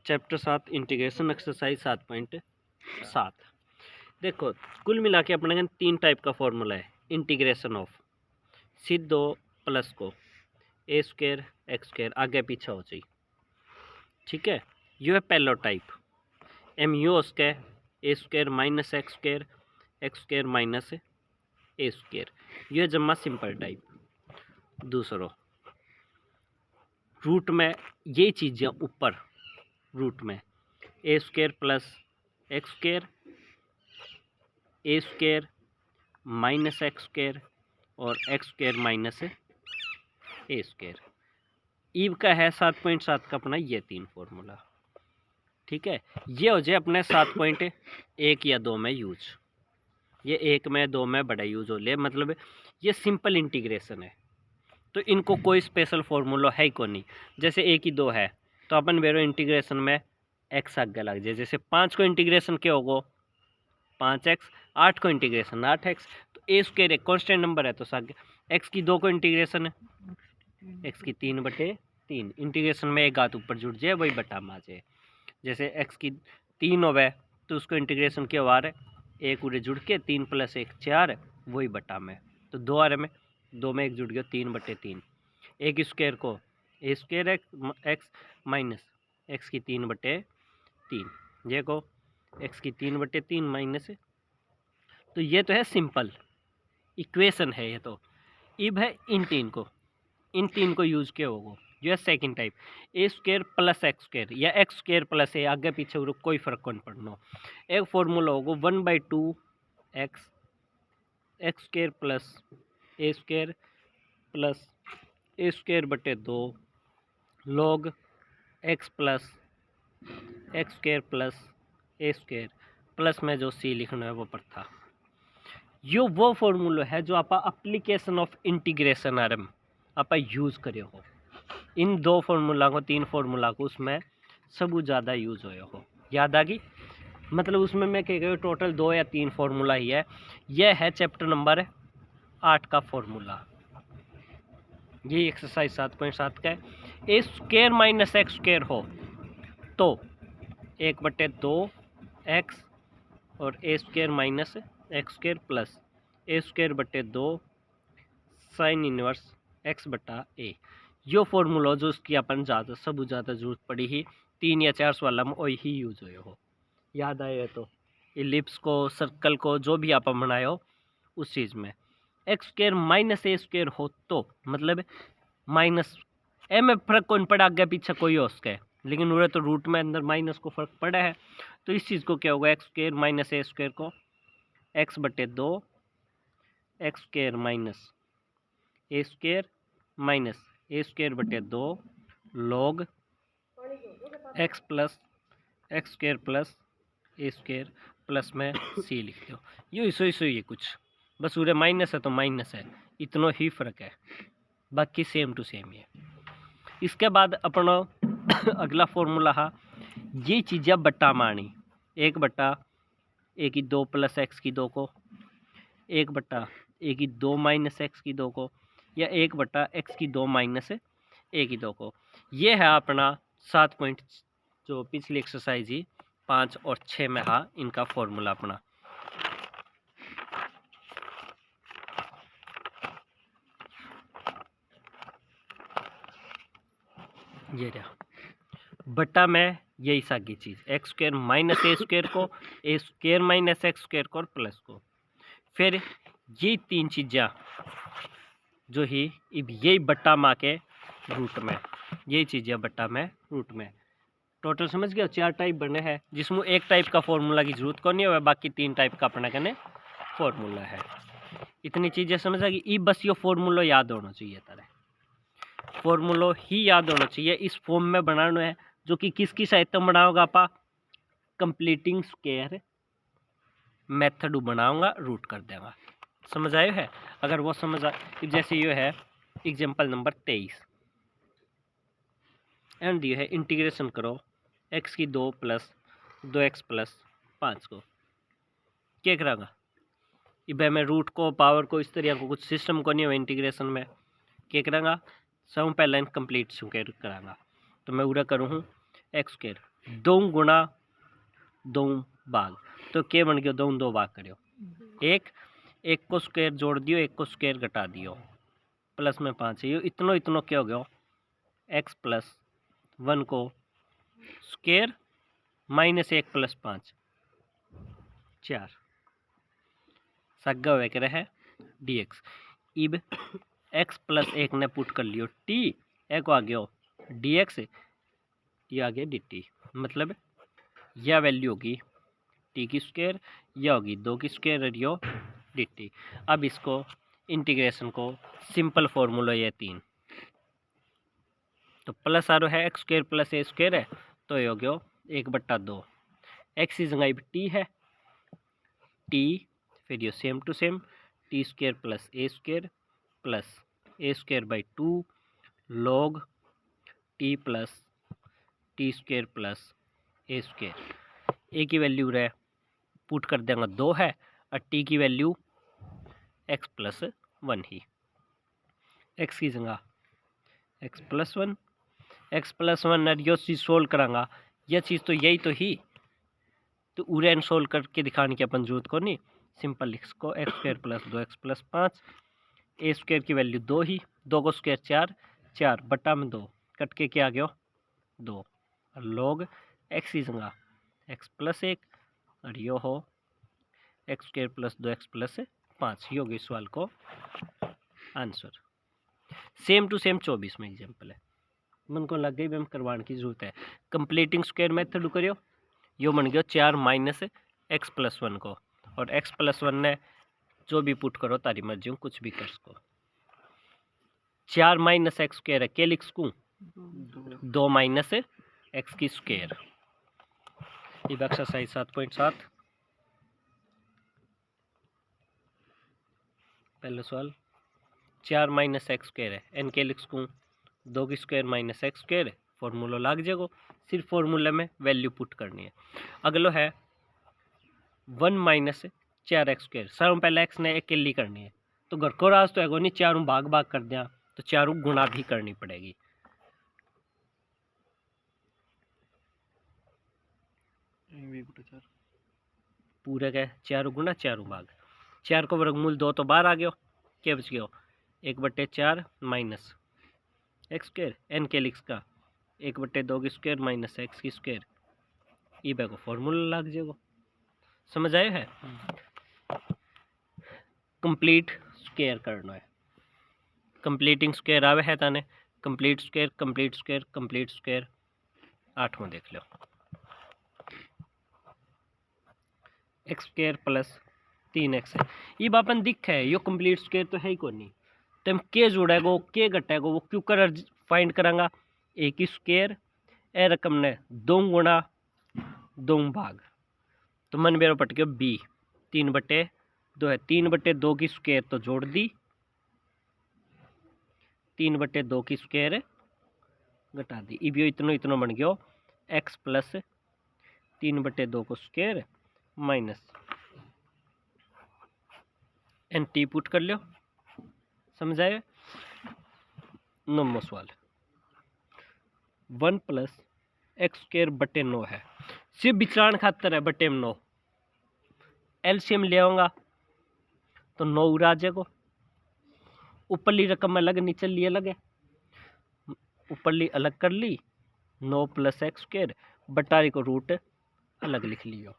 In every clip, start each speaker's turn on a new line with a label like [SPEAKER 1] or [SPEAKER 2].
[SPEAKER 1] Chapter 7 integration exercise 7.7। देखो कुल मिला के अपने 3 टाइप का फॉर्मूला है इंटीग्रेशन ऑफ सीधो प्लस को ए स्क्वायर एक्स स्क्वायर आगे पीछे हो चाहिए। ठीक है, ये है पहला टाइप एम यू उसके A square minus X square minus A square, ये जमा सिंपल टाइप। दूसरो रूट में ये चीज़ें ऊपर रूट में ए स्क्वायर प्लस एक्स स्क्वायर ए स्क्वायर माइनस एक्स स्क्वायर और x square minus A square. Ewe का है 7.7 का अपना ये 3 फॉर्मूला। ठीक है, ये हो जाए अपने 7.1 या 2 में यूज, ये 1 में 2 में बड़ा यूज हो ले, मतलब ये सिंपल इंटीग्रेशन है तो इनको कोई स्पेशल फॉर्मूला है ही को नहीं। जैसे 1 की 2 है तो अपन बेरो इंटीग्रेशन में एक्स आगे लग जाए। जैसे 5 को इंटीग्रेशन क्या होगा 5x, 8 को इंटीग्रेशन 8x, तो ए स्क्वायर एक कॉन्स्टेंट नंबर है तो सागे एक्स की 2 को इंटीग्रेशन है एक्स की 3/3 इंटीग्रेशन में एक हाथ ऊपर जुड़ जाए वही बटा में आ जाए। जैसे एक्स की 3 होवे तो उसको इंटीग्रेशन क्या हुआ है एक उड़े जुड़ के 3 + 1 4 वही बटा में, तो 2 आ रहे में 2 में 1 जुड़ गया 3/3। एक स्क्वायर को ए स्क्वायर एक्स माइनस एक्स की 3/3 ये को एक्स की 3/3 माइनस, तो ये तो है सिंपल इक्वेशन है ये। तो इब है इन तीन को यूज किया होगा जो है second type A square plus x square या एक्स स्क्वायर प्लस ए आगे पीछे कोई फर्क कौन पड़ना। एक फॉर्मूला होगा 1/2 x square plus A square बटे 2 log x square plus A square plus में जो सी लिखना है वो पर था। यो वो फॉर्मूला है जो आप एप्लीकेशन ऑफ इंटीग्रेशन आरम आप यूज़ करे हो। इन 2 फॉर्मूला को 3 फॉर्मूला को उसमें सब ज़्यादा यूज़ होए हो। याद आ गई, मतलब उसमें मैं कह गई टोटल 2 या 3 फॉर्मूला ही है। यह है चैप्टर नंबर 8 का फॉर्मूला, ये एक्सरसाइज 7.7 का है। A square minus X square हो तो 1/2 एक्स और A square minus X square plus A square बटे 2 साइन इनवर्स एक्स बटा ए। यो फॉर्मूला जो उसकी अपन ज़्यादा जरूरत पड़ी ही 3 या 4 सवाल में वही ही यूज हुए हो। याद आए तो इलिप्स को सर्कल को जो भी आप बनाए हो उस चीज़ में x square minus A square हो तो मतलब माइनस ए में फर्क कौन पड़ा आगे पीछे कोई हो उसके, लेकिन उन्हें तो रूट में अंदर माइनस को फर्क पड़ा है तो इस चीज़ को क्या होगा x square minus A square को x/2 x square minus A square बटे 2 log x square plus A square plus में सी लिख दो। ये इसो ये कुछ बस उरे माइनस है तो माइनस है, इतना ही फर्क है, बाकी सेम टू सेम है। इसके बाद अपना अगला फॉर्मूला है ये चीज़ें बट्टा मानी 1/a की 2 + x की 2 को 1/a की 2 - x की 2 को या 1/x की 2 - a की 2 को। ये है अपना 7 पॉइंट जो पिछली एक्सरसाइज ही 5 और 6 में है इनका फॉर्मूला अपना। ये रहा बट्टा में यही सागी चीज़ x square minus A square को ए स्क्वायर माइनस एक्स स्क्वायर को और प्लस को, फिर ये 3 चीज़ें जो ही यही बट्टा माँ के रूट में, यही चीज़ें बट्टा में रूट में। टोटल समझ गया 4 टाइप बने हैं जिसमें एक टाइप का फॉर्मूला की जरूरत को नहीं है, बाकी 3 टाइप का अपना कहने फॉर्मूला है। इतनी चीज़ें समझ आ गई, बस ये फॉर्मूला याद होना चाहिए तरह फॉर्मूला ही याद होना चाहिए। इस फॉर्म में बनाना है जो कि किसकी सहायता में बनाओगा आपा कंप्लीटिंग स्क्वायर मेथड बनाऊंगा रूट कर देगा। समझ आए है? अगर वो समझ आ जैसे ये है एग्जांपल नंबर 23 एंड ये है इंटीग्रेशन करो x की 2 + 2x + 5 को क्या करेगा इबे में रूट को पावर को इस तरह को कुछ सिस्टम को नहीं हो इंटीग्रेशन में क्या करेगा सब पहले कंप्लीट स्क्वायर करांगा। तो मैं पूरा करूँ एक्स स्क्वायर, 2 गुणा 2 भाग, तो क्या बन गया, 2 भाग करो, एक को स्क्वायर जोड़ दियो, एक को स्क्वायर घटा दियो, प्लस में 5 है, ये इतनो क्या हो गया, एक्स प्लस 1 को स्क्वायर माइनस 1 प्लस 5 4 सग्गा हुआ कर है डी एक्स। इब एक्स प्लस 1 ने पुट कर लियो टी, एक आ गया डी एक्स, ये आ गया डी टी, मतलब यह वैल्यू होगी टी की स्क्वायर, यह होगी 2 की स्क्वायर और यो डी टी। अब इसको इंटीग्रेशन को सिंपल फॉर्मूला ये 3, तो प्लस आ रहा है x square plus A square है, तो ये हो गया 1/2, एक्स की जगह टी है, टी फिर ये same to same T square plus A square by 2 log T plus T square plus A square. A की वैल्यू रहे पुट कर देंगे 2 है, और टी की वैल्यू एक्स प्लस 1 ही, एक्स की जगह एक्स प्लस 1 और यो चीज़ सोल्व करांगा, यह चीज़ तो यही तो ही, तो उरेन सोल्व करके दिखाने की अपन जरूरत को नहीं, सिंपल लिख को x square plus 2x plus 5, ए स्क्वायर की वैल्यू 2 ही, 2 को स्क्वायर 4 बटा में 2 कट के क्या आ गया 2, और लॉग एक्स की जगह एक्स प्लस 1 और यो हो x square plus 2x plus 5, ये होगी सवाल को आंसर। सेम टू सेम 24 में एग्जाम्पल है, मन को लग गई भी हम करवाने की जरूरत है। कंप्लीटिंग स्क्वायर मेथड करियो, यो बन गया 4 माइनस एक्स प्लस 1 को, और एक्स प्लस 1 ने जो भी पुट करो तारी मर्जी हूँ कुछ भी कर सको, 4 माइनस एक्स स्क्वायर है, क्या लिख सकूँ 2 माइनस एक्स की स्क्वायर। ये एक्सरसाइज 7.7 पहला सवाल, 4 माइनस एक्स स्क्वायर है, एन के लिख सकूँ 2 की square minus X square, formula लग जाएगा, सिर्फ फॉर्मूले में वैल्यू पुट करनी है। अगलो है 1 माइनस 4x स्क्वायर, सर पहले एक्स ने अकेली करनी है, तो घर को राज तो है नहीं, चारों भाग भाग कर दिया, तो चारों गुणा भी करनी पड़ेगी, पूरे का चारों गुणा चारों भाग, 4 को वर्गमूल 2 तो बाहर आ गया, क्या बच गया 1/4 माइनस एक्स स्क्वायर, एन के लिख का 1/2 की स्क्वायर माइनस एक्स की स्क्वायर, ई बे को फॉर्मूला लग जाएगा, समझ आए है। कंप्लीट स्क्वायर करना है, कंप्लीटिंग स्क्वायर आवे है ताने, कंप्लीट स्क्वायर 8वां देख लो, एक्स स्क्वायर प्लस 3x है, ये बापन दिख है यो कंप्लीट स्क्वायर तो है ही कोनी, तो हम के जोड़ेगो के घटेगो वो क्यों कर फाइंड करांगा, ए की स्क्वायर ए रकम ने 2 गुणा 2 भाग, तो मन मेरा पट गया बी 3/2 है, 3/2 की स्क्वायर तो जोड़ दी, 3/2 की स्क्वायर घटा दी, इब यो इतनो बन गया एक्स प्लस 3/2 को square minus n t put कर लो, समझ आए। 9वां सवाल 1 प्लस एक्स स्क्वायर बटे 9 है, सिर्फ विचरण खातर है, बटे में 9 एलसीएम ले आऊंगा तो 9 उड़ा जाएगा, ऊपरली रकम अलग नीचली अलग है, ऊपरली अलग कर ली 9 प्लस एक्स स्क्वायर, बटारी को रूट अलग लिख लियो,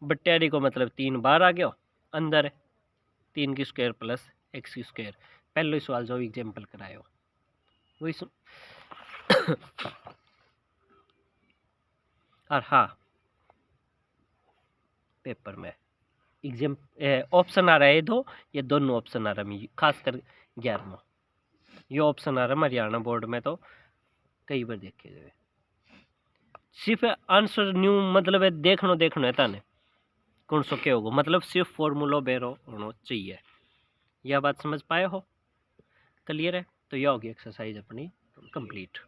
[SPEAKER 1] बटारी को मतलब 3 बार आ गया, अंदर 3 की स्क्वायर प्लस एक्स की स्क्वायर, पहले सवाल जो एग्जाम्पल करायो वही और हाँ पेपर में एग्जाम ऑप्शन आ रहा है दो, ये दोनों ऑप्शन आ रहा है, खासकर 11वां ये ऑप्शन आ रहा है हरियाणा बोर्ड में, तो कई बार देखे गए, सिर्फ आंसर न्यू मतलब है देखनो है ताने कौन सो क्या होगा, मतलब सिर्फ फॉर्मूला बेरो होना चाहिए, यह बात समझ पाए हो, क्लियर है। तो यह होगी एक्सरसाइज अपनी कंप्लीट।